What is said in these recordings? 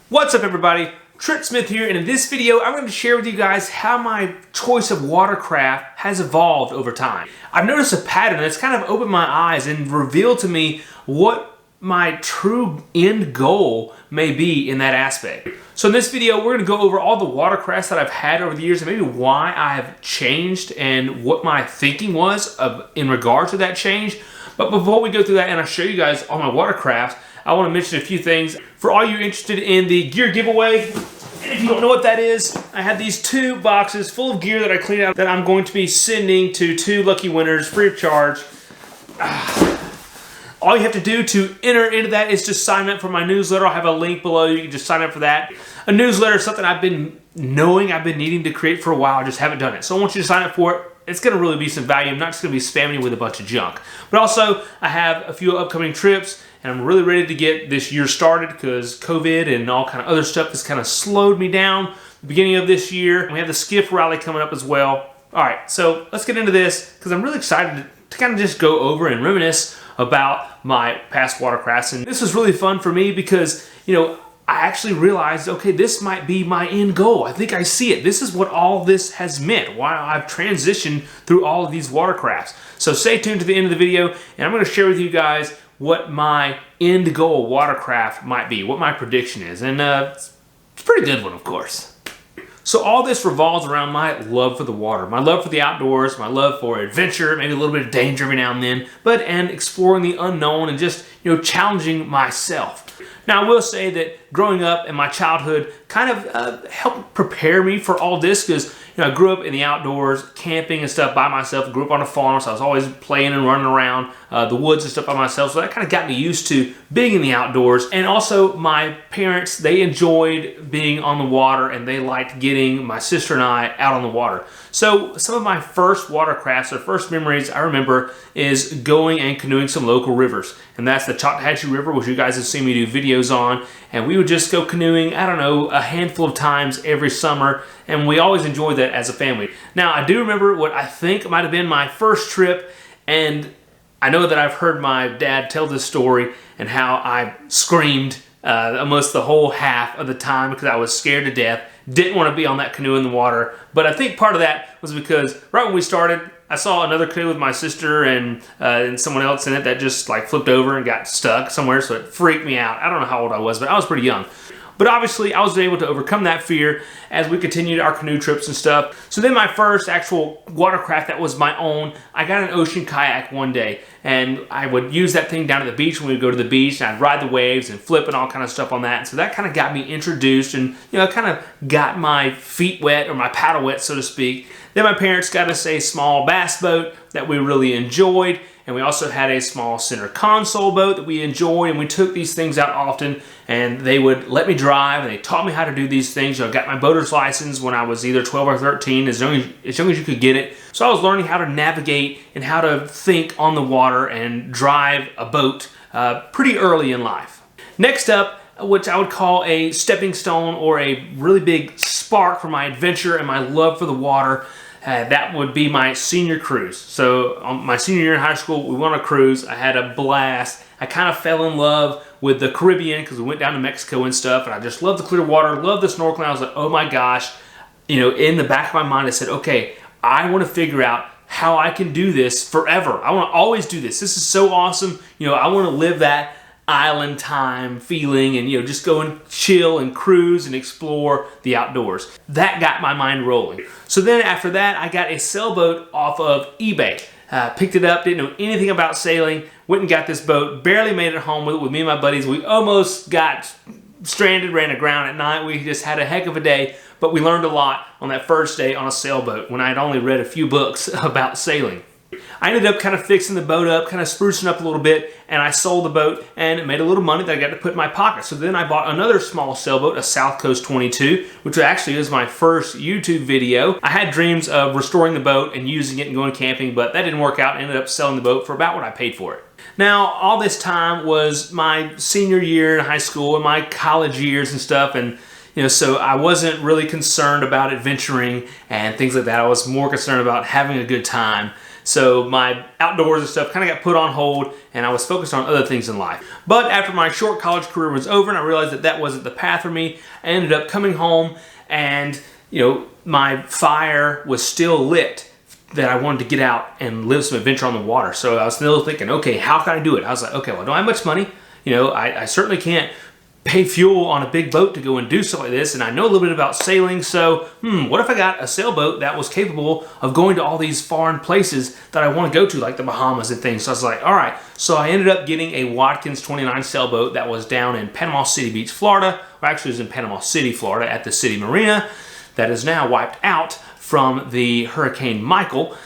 What's up everybody? Trent Smith here, and in this video I'm going to share with you guys how my choice of WaterCraft has evolved over time. I've noticed a pattern that's kind of opened my eyes and revealed to me what my true end goal may be in that aspect. So in this video we're going to go over all the WaterCrafts that I've had over the years and maybe why I have changed and what my thinking was in regard to that change. But before we go through that and I show you guys all my WaterCrafts, I want to mention a few things. For all you interested in the gear giveaway, and if you don't know what that is, I have these 2 boxes full of gear that I cleaned out that I'm going to be sending to 2 lucky winners free of charge. All you have to do to enter into that is just sign up for my newsletter. I'll have a link below. You can just sign up for that. A newsletter is something I've been needing to create for a while. I just haven't done it. So I want you to sign up for it. It's going to really be some value. I'm not just going to be spamming you with a bunch of junk. But also, I have a few upcoming trips, and I'm really ready to get this year started because COVID and all kind of other stuff has kind of slowed me down the beginning of this year. We have the Skiff Rally coming up as well. All right, so let's get into this because I'm really excited to kind of just go over and reminisce about my past WaterCrafts. And this was really fun for me because, I actually realized, okay, this might be my end goal. I think I see it. This is what all this has meant, why I've transitioned through all of these WaterCrafts. So stay tuned to the end of the video, and I'm going to share with you guys what my end goal WaterCraft might be, what my prediction is. And it's a pretty good one, of course. So all this revolves around my love for the water, my love for the outdoors, my love for adventure, maybe a little bit of danger every now and then, and exploring the unknown and just, challenging myself. Now, I will say that growing up in my childhood kind of helped prepare me for all this because, I grew up in the outdoors, camping and stuff by myself. I grew up on a farm, so I was always playing and running around the woods and stuff by myself. So that kind of got me used to being in the outdoors. And also, my parents, they enjoyed being on the water, and they liked getting my sister and I out on the water. So some of my first WaterCrafts, or first memories I remember, is going and canoeing some local rivers. And that's the Chattahoochee River, which you guys have seen me do videos on. And we would just go canoeing, I don't know, a handful of times every summer. And we always enjoyed that as a family. Now, I do remember what I think might have been my first trip. And I know that I've heard my dad tell this story and how I screamed almost the whole half of the time because I was scared to death. Didn't want to be on that canoe in the water. But I think part of that was because right when we started, I saw another canoe with my sister and someone else in it that just like flipped over and got stuck somewhere, so it freaked me out. I don't know how old I was, but I was pretty young. But obviously, I was able to overcome that fear as we continued our canoe trips and stuff. So then my first actual WaterCraft that was my own, I got an ocean kayak one day. And I would use that thing down at the beach when we would go to the beach. And I'd ride the waves and flip and all kind of stuff on that. And so that kind of got me introduced and, kind of got my feet wet or my paddle wet, so to speak. Then my parents got us a small bass boat that we really enjoyed. And we also had a small center console boat that we enjoyed, and we took these things out often, and they would let me drive, and they taught me how to do these things. I got my boater's license when I was either 12 or 13, as young as you could get it. So I was learning how to navigate and how to think on the water and drive a boat pretty early in life. Next up, which I would call a stepping stone or a really big spark for my adventure and my love for the water, that would be my senior cruise. So my senior year in high school, we went on a cruise. I had a blast. I kind of fell in love with the Caribbean because we went down to Mexico and stuff, and I just loved the clear water, loved the snorkeling. I was like, oh my gosh. In the back of my mind, I said, okay, I want to figure out how I can do this forever. I want to always do this. This is so awesome. I want to live that island time feeling and just go and chill and cruise and explore the outdoors. That got my mind rolling. So then after that, I got a sailboat off of eBay. Picked it up, didn't know anything about sailing, went and got this boat, barely made it home with me and my buddies. We almost got stranded, ran aground at night. We just had a heck of a day, but we learned a lot on that first day on a sailboat when I had only read a few books about sailing. I ended up kind of fixing the boat up, kind of sprucing up a little bit, and I sold the boat and it made a little money that I got to put in my pocket. So then I bought another small sailboat, a South Coast 22, which actually is my first YouTube video. I had dreams of restoring the boat and using it and going camping, but that didn't work out. I ended up selling the boat for about what I paid for it. Now, all this time was my senior year in high school and my college years and stuff, and so I wasn't really concerned about adventuring and things like that. I was more concerned about having a good time. So my outdoors and stuff kind of got put on hold, and I was focused on other things in life. But after my short college career was over and I realized that that wasn't the path for me, I ended up coming home, and my fire was still lit that I wanted to get out and live some adventure on the water. So I was still thinking, okay, how can I do it? I was like, okay, well, I don't have much money. I certainly can't pay fuel on a big boat to go and do stuff like this, and I know a little bit about sailing, so what if I got a sailboat that was capable of going to all these foreign places that I want to go to, like the Bahamas and things? So I was like, all right. So I ended up getting a Watkins 29 sailboat that was down in Panama City Beach, Florida, or actually it was in Panama City, Florida, at the City Marina, that is now wiped out from the Hurricane Michael.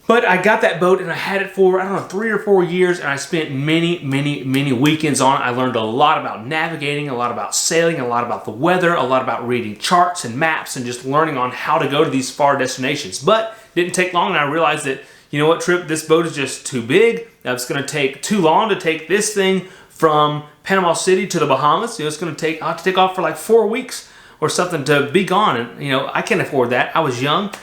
But I got that boat and I had it for, I don't know, 3 or 4 years, and I spent many weekends on it. I learned a lot about navigating, a lot about sailing, a lot about the weather, a lot about reading charts and maps, and just learning on how to go to these far destinations. But it didn't take long, and I realized that, you know what, Trip, this boat is just too big. It's going to take too long to take this thing from Panama City to the Bahamas. I'll have to take off for like 4 weeks or something to be gone, and I can't afford that. I was young.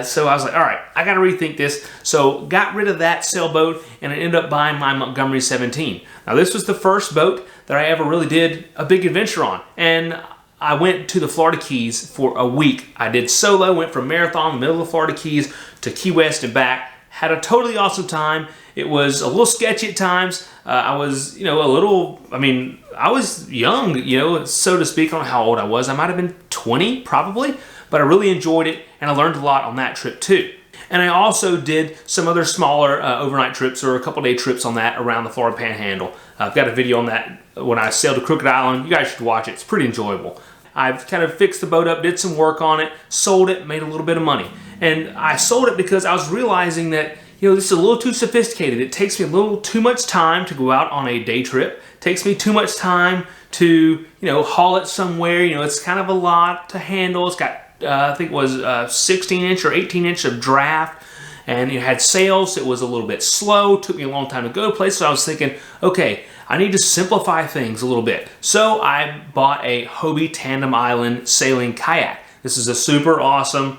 So I was like, all right, I got to rethink this. So got rid of that sailboat, and I ended up buying my Montgomery 17. Now this was the first boat that I ever really did a big adventure on. And I went to the Florida Keys for a week. I did solo, went from Marathon, the middle of the Florida Keys, to Key West and back. Had a totally awesome time. It was a little sketchy at times. I was, I was young, so to speak. I don't know how old I was. I might have been 20, probably. But I really enjoyed it, and I learned a lot on that trip too. And I also did some other smaller overnight trips or a couple-day trips on that around the Florida Panhandle. I've got a video on that when I sailed to Crooked Island. You guys should watch it. It's pretty enjoyable. I've kind of fixed the boat up, did some work on it, sold it, made a little bit of money. And I sold it because I was realizing that, this is a little too sophisticated. It takes me a little too much time to go out on a day trip. It takes me too much time to, haul it somewhere. It's kind of a lot to handle. It's got I think it was 16-inch or 18-inch of draft, and it had sails. So it was a little bit slow. Took me a long time to go places. So I was thinking, okay, I need to simplify things a little bit. So I bought a Hobie Tandem Island sailing kayak. This is a super awesome,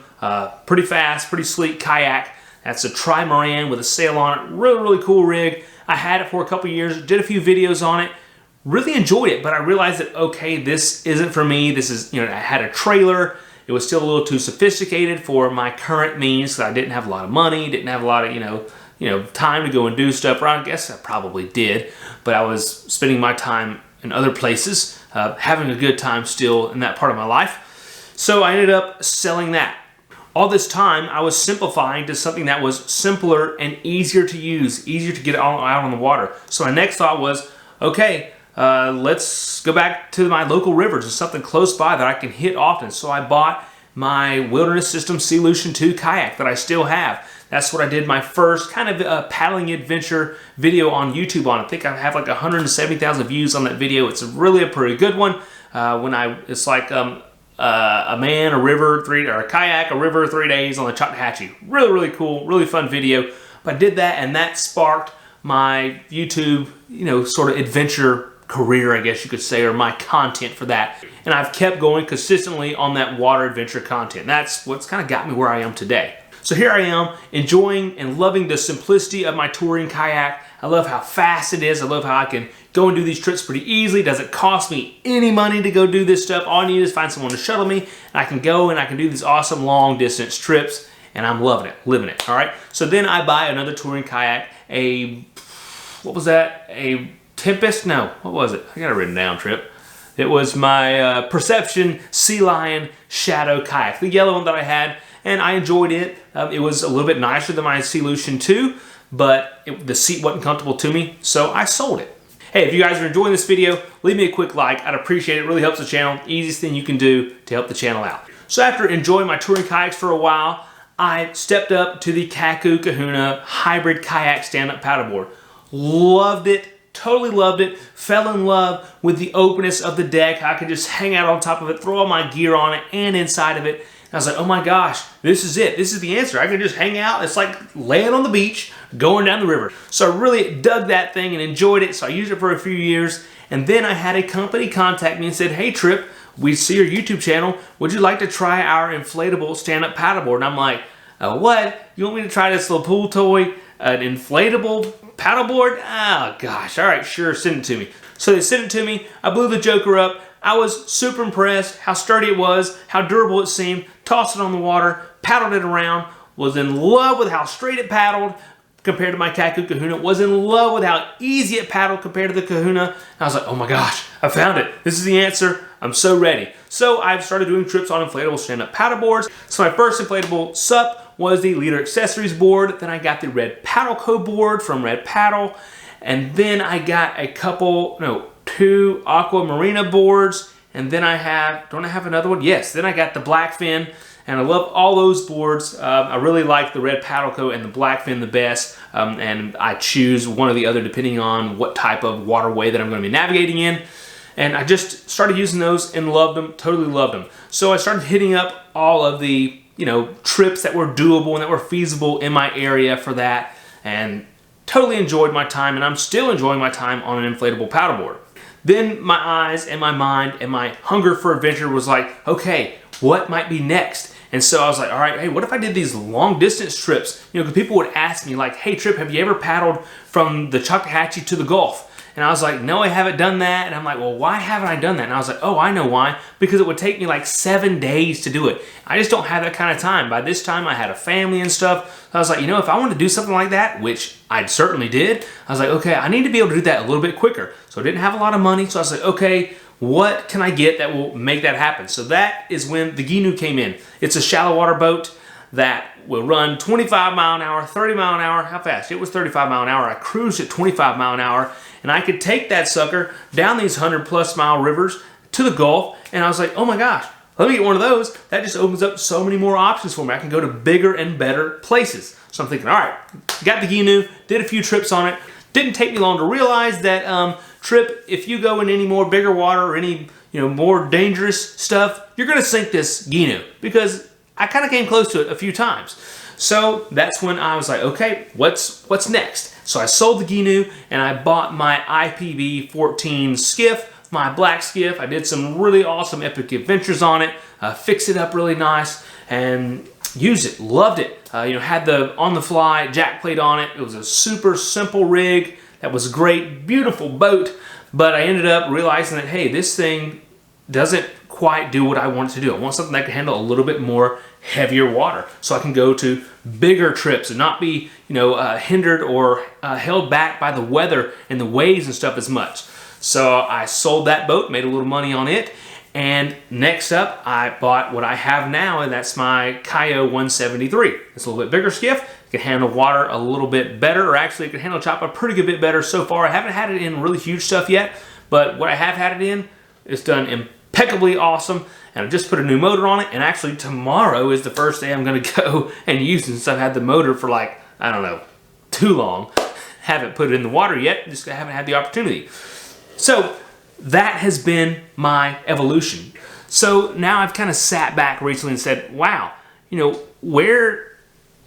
pretty fast, pretty sleek kayak. That's a trimaran with a sail on it. Really cool rig. I had it for a couple years. Did a few videos on it. Really enjoyed it, but I realized that, okay, this isn't for me. This is, I had a trailer. It was still a little too sophisticated for my current means, because I didn't have a lot of money, didn't have a lot of, time to go and do stuff. Or I guess I probably did, but I was spending my time in other places, having a good time still in that part of my life. So I ended up selling that. All this time, I was simplifying to something that was simpler and easier to use, easier to get out on the water. So my next thought was, okay, let's go back to my local rivers and something close by that I can hit often. So I bought my Wilderness System Sealution 2 kayak that I still have. That's what I did my first kind of paddling adventure video on YouTube on. I think I have like 170,000 views on that video. It's really a pretty good one. It's like a man, a river, or a kayak, a river, 3 days on the Choctawhatchee. Really cool, really fun video. But I did that, and that sparked my YouTube, sort of adventure career, I guess you could say, or my content for that. And I've kept going consistently on that water adventure content. That's what's kind of got me where I am today. So here I am, enjoying and loving the simplicity of my touring kayak. I love how fast it is. I love how I can go and do these trips pretty easily. It doesn't cost me any money to go do this stuff. All I need is find someone to shuttle me, and I can go and I can do these awesome long distance trips, and I'm loving it, living it, all right? So then I buy another touring kayak, what was that? A Tempest? No, what was it? I got it written down, Trip. It was my Perception Sea Lion Shadow kayak, the yellow one that I had, and I enjoyed it. It was a little bit nicer than my Sealution 2, but the seat wasn't comfortable to me, so I sold it. Hey, if you guys are enjoying this video, leave me a quick like. I'd appreciate it. It really helps the channel. Easiest thing you can do to help the channel out. So after enjoying my touring kayaks for a while, I stepped up to the Kaku Kahuna Hybrid Kayak Stand-Up Paddleboard. Loved it. Totally loved it. Fell in love with the openness of the deck. I could just hang out on top of it, throw all my gear on it and inside of it. And I was like, oh my gosh, this is it. This is the answer. I can just hang out. It's like laying on the beach, going down the river. So I really dug that thing and enjoyed it. So I used it for a few years. And then I had a company contact me and said, hey Trip, we see your YouTube channel. Would you like to try our inflatable stand-up paddleboard? And I'm like, What? You want me to try this little pool toy? An inflatable paddleboard? Oh gosh, all right, sure, send it to me. So they sent it to me. I blew the joker up. I was super impressed how sturdy it was, how durable it seemed. Tossed it on the water, paddled it around, was in love with how straight it paddled compared to my Kayak Kahuna, was in love with how easy it paddled compared to the Kahuna. And I was like, oh my gosh, I found it. This is the answer. I'm so ready. So I've started doing trips on inflatable stand-up paddleboards. So my first inflatable SUP was the Leader Accessories board. Then I got the Red Paddle Co board from Red Paddle. And then I got two Aqua Marina boards. And then don't I have another one? Yes, then I got the Blackfin. And I love all those boards. I really like the Red Paddle Co and the Blackfin the best. And I choose one or the other depending on what type of waterway that I'm going to be navigating in. And I just started using those and loved them, totally loved them. So I started hitting up all of the, trips that were doable and that were feasible in my area for that. And totally enjoyed my time, and I'm still enjoying my time on an inflatable paddleboard. Then my eyes and my mind and my hunger for adventure was like, okay, what might be next? And so I was like, all right, hey, what if I did these long distance trips? Because people would ask me like, hey Trip, have you ever paddled from the Choctawhatchee to the Gulf? And I was like, no, I haven't done that. And I'm like, well, why haven't I done that? And I was like, oh, I know why. Because it would take me like 7 days to do it. I just don't have that kind of time. By this time, I had a family and stuff. So I was like, if I want to do something like that, which I certainly did, I was like, okay, I need to be able to do that a little bit quicker. So I didn't have a lot of money. So I was like, okay, what can I get that will make that happen? So that is when the Ginu came in. It's a shallow water boat that will run 25 mile an hour, 30 mile an hour. How fast? It was 35 mile an hour. I cruised at 25 mile an hour, and I could take that sucker down these 100+ mile rivers to the Gulf. And I was like, oh my gosh, let me get one of those. That just opens up so many more options for me. I can go to bigger and better places. So I'm thinking, all right, got the Ginu, did a few trips on it. Didn't take me long to realize that Trip, if you go in any more bigger water or any more dangerous stuff, you're gonna sink this Ginu, because I kind of came close to it a few times. So that's when I was like, okay, what's next? So I sold the Ginu and I bought my IPB 14 skiff, my black skiff. I did some really awesome epic adventures on it, fixed it up really nice, and used it, loved it. Had the on-the-fly jack plate on it. It was a super simple rig that was great, beautiful boat, but I ended up realizing that, hey, this thing doesn't quite do what I want it to do. I want something that can handle a little bit more heavier water, so I can go to bigger trips and not be, hindered or held back by the weather and the waves and stuff as much. So I sold that boat, made a little money on it, and next up, I bought what I have now, and that's my Kayak 173. It's a little bit bigger skiff. It can handle water a little bit better, or actually it can handle chop a pretty good bit better so far. I haven't had it in really huge stuff yet, but what I have had it in, it's done impeccably awesome. And I just put a new motor on it, and actually tomorrow is the first day I'm going to go and use it, since I've had the motor for like, I don't know, too long. Haven't put it in the water yet, just haven't had the opportunity. So that has been my evolution. So now I've kind of sat back recently and said, wow, where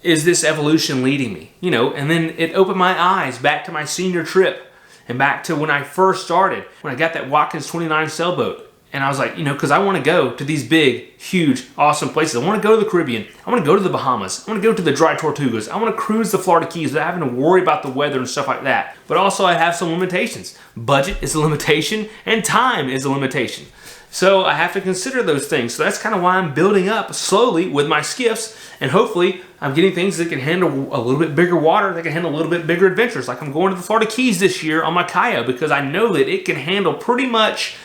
is this evolution leading me? And then it opened my eyes back to my senior trip and back to when I first started, when I got that Watkins 29 sailboat. And I was like, because I want to go to these big, huge, awesome places. I want to go to the Caribbean. I want to go to the Bahamas. I want to go to the Dry Tortugas. I want to cruise the Florida Keys without having to worry about the weather and stuff like that. But also I have some limitations. Budget is a limitation, and time is a limitation. So I have to consider those things. So that's kind of why I'm building up slowly with my skiffs, and hopefully I'm getting things that can handle a little bit bigger water, that can handle a little bit bigger adventures. Like I'm going to the Florida Keys this year on my Kayak, because I know that it can handle pretty much,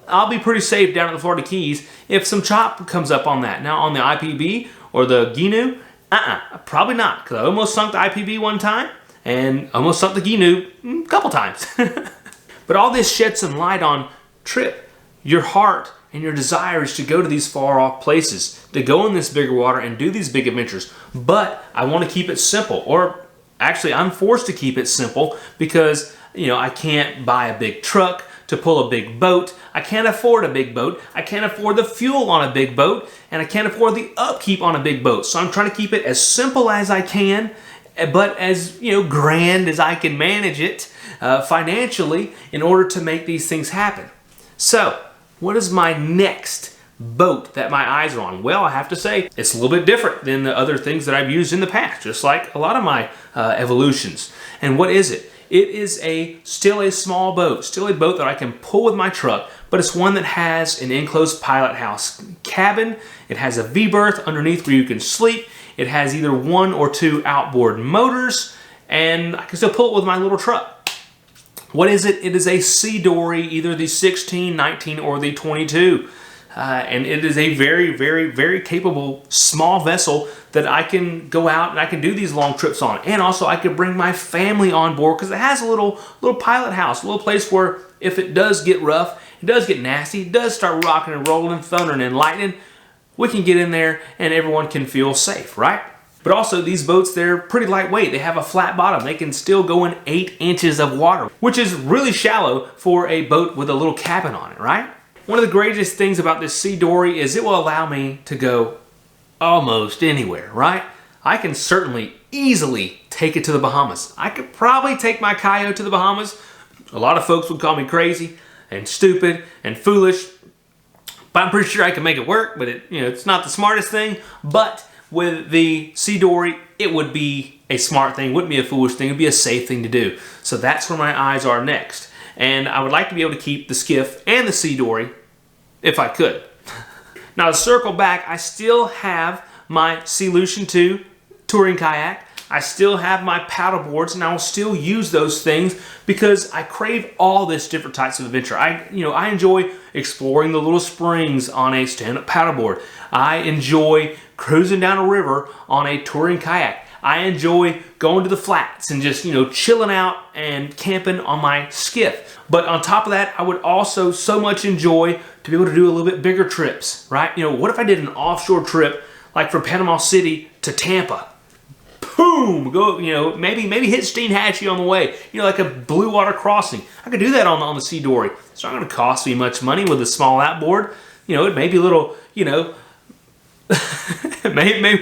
I'll be pretty safe down at the Florida Keys if some chop comes up on that. Now on the IPB or the Ginu, probably not, because I almost sunk the IPB one time and almost sunk the Ginu a couple times. But all this sheds some light on Trip. Your heart and your desire is to go to these far off places, to go in this bigger water and do these big adventures. But I want to keep it simple, or actually I'm forced to keep it simple because I can't buy a big truck to pull a big boat. I can't afford a big boat. I can't afford the fuel on a big boat, and I can't afford the upkeep on a big boat. So I'm trying to keep it as simple as I can, but as grand as I can manage it financially in order to make these things happen. So what is my next boat that my eyes are on? Well, I have to say it's a little bit different than the other things that I've used in the past, just like a lot of my evolutions. And what is it? It is still a small boat, still a boat that I can pull with my truck, but it's one that has an enclosed pilot house cabin. It has a V-berth underneath where you can sleep. It has either 1 or 2 outboard motors, and I can still pull it with my little truck. What is it? It is a c-dory, either the 16, 19, or the 22. And it is a very, very, very capable small vessel that I can go out and I can do these long trips on. And also I can bring my family on board because it has a little pilot house, a little place where if it does get rough, it does get nasty, it does start rocking and rolling and thundering and lightning, we can get in there and everyone can feel safe, right? But also these boats, they're pretty lightweight. They have a flat bottom. They can still go in 8 inches of water, which is really shallow for a boat with a little cabin on it, right? One of the greatest things about this c-dory is it will allow me to go almost anywhere, right? I can certainly easily take it to the Bahamas. I could probably take my Kayak to the Bahamas. A lot of folks would call me crazy and stupid and foolish, but I'm pretty sure I can make it work, but it's not the smartest thing. But with the c-dory, it would be a smart thing, wouldn't be a foolish thing, it would be a safe thing to do. So that's where my eyes are next. And I would like to be able to keep the skiff and the c-dory if I could. Now to circle back, I still have my Sea-Lution 2 touring kayak. I still have my paddle boards, and I will still use those things because I crave all this different types of adventure. I enjoy exploring the little springs on a stand-up paddleboard. I enjoy cruising down a river on a touring kayak. I enjoy going to the flats and just, chilling out and camping on my skiff. But on top of that, I would also so much enjoy to be able to do a little bit bigger trips, right? What if I did an offshore trip like from Panama City to Tampa? Boom! Go, maybe hit Steenhatchee on the way. Like a blue water crossing. I could do that on the c-dory. It's not going to cost me much money with a small outboard. It may be a little, maybe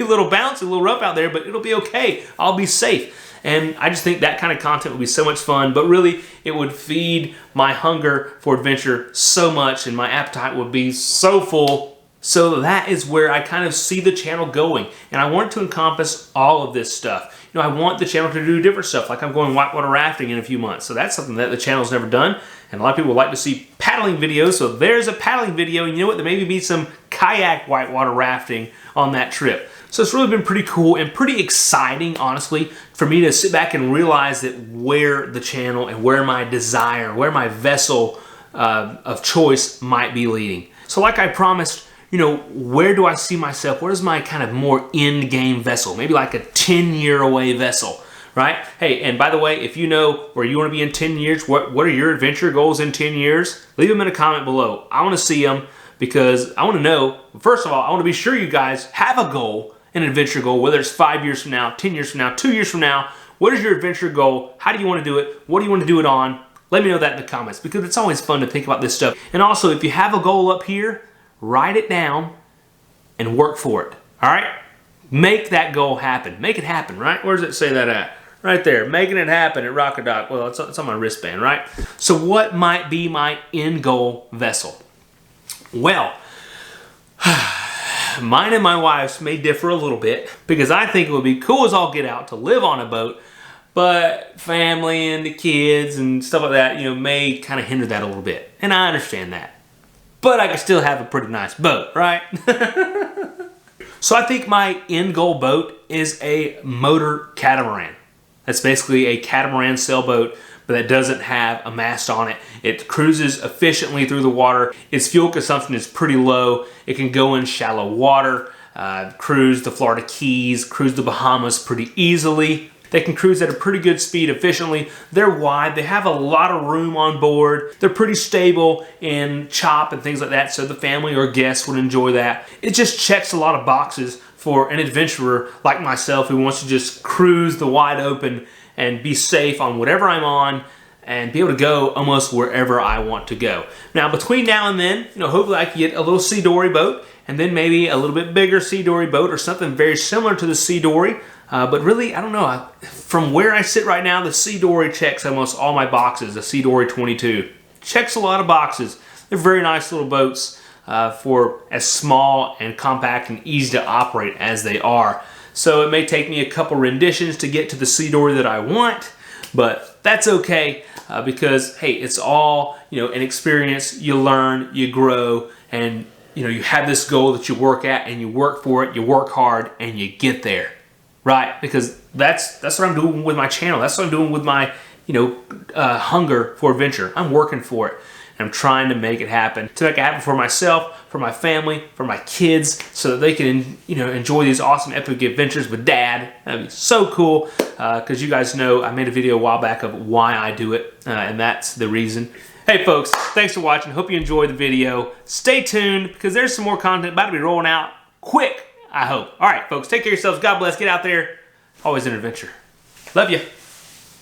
a little bouncy, a little rough out there, but it'll be okay. I'll be safe. And I just think that kind of content would be so much fun, but really it would feed my hunger for adventure so much and my appetite would be so full. So that is where I kind of see the channel going. And I want to encompass all of this stuff. I want the channel to do different stuff, like I'm going whitewater rafting in a few months. So that's something that the channel's never done. And a lot of people like to see paddling videos. So there's a paddling video. And you know what? There may be some kayak whitewater rafting on that trip. So it's really been pretty cool and pretty exciting, honestly, for me to sit back and realize that where the channel and where my desire, where my vessel of choice might be leading. So like I promised, where do I see myself? Where's my kind of more end game vessel? Maybe like a 10-year away vessel, right? Hey, and by the way, if you know where you want to be in 10 years, what are your adventure goals in 10 years? Leave them in a comment below. I want to see them because I want to know, first of all, I want to be sure you guys have a goal, an adventure goal, whether it's 5 years from now, 10 years from now, 2 years from now. What is your adventure goal? How do you want to do it? What do you want to do it on? Let me know that in the comments because it's always fun to think about this stuff. And also, if you have a goal up here, write it down and work for it. All right? Make that goal happen. Make it happen, right? Where does it say that at? Right there. Making it happen at Rock-A-Doc. Well, it's on my wristband, right? So what might be my end goal vessel? Well, mine and my wife's may differ a little bit because I think it would be cool as all get out to live on a boat, but family and the kids and stuff like that, may kind of hinder that a little bit. And I understand that. But I can still have a pretty nice boat, right? So I think my end goal boat is a motor catamaran. That's basically a catamaran sailboat, but that doesn't have a mast on it. It cruises efficiently through the water. Its fuel consumption is pretty low. It can go in shallow water, cruise the Florida Keys, cruise the Bahamas pretty easily. They can cruise at a pretty good speed efficiently. They're wide. They have a lot of room on board. They're pretty stable in chop and things like that, so the family or guests would enjoy that. It just checks a lot of boxes for an adventurer like myself who wants to just cruise the wide open and be safe on whatever I'm on and be able to go almost wherever I want to go. Now, between now and then, hopefully I can get a little c-dory boat and then maybe a little bit bigger c-dory boat or something very similar to the c-dory. But really, I don't know. From where I sit right now, the c-dory checks almost all my boxes. The c-dory 22 checks a lot of boxes. They're very nice little boats. for as small and compact and easy to operate as they are. So it may take me a couple renditions to get to the c-dory that I want, but that's okay because, hey, it's all, an experience. You learn, you grow, and, you have this goal that you work at and you work for it, you work hard, and you get there, right? Because that's what I'm doing with my channel. That's what I'm doing with my, hunger for adventure. I'm working for it. I'm trying to make it happen, to make it happen for myself, for my family, for my kids, so that they can, enjoy these awesome epic adventures with Dad. That'd be so cool, because you guys know I made a video a while back of why I do it, and that's the reason. Hey folks, thanks for watching. Hope you enjoyed the video. Stay tuned, because there's some more content about to be rolling out quick, I hope. All right, folks, take care of yourselves. God bless. Get out there. Always an adventure. Love you.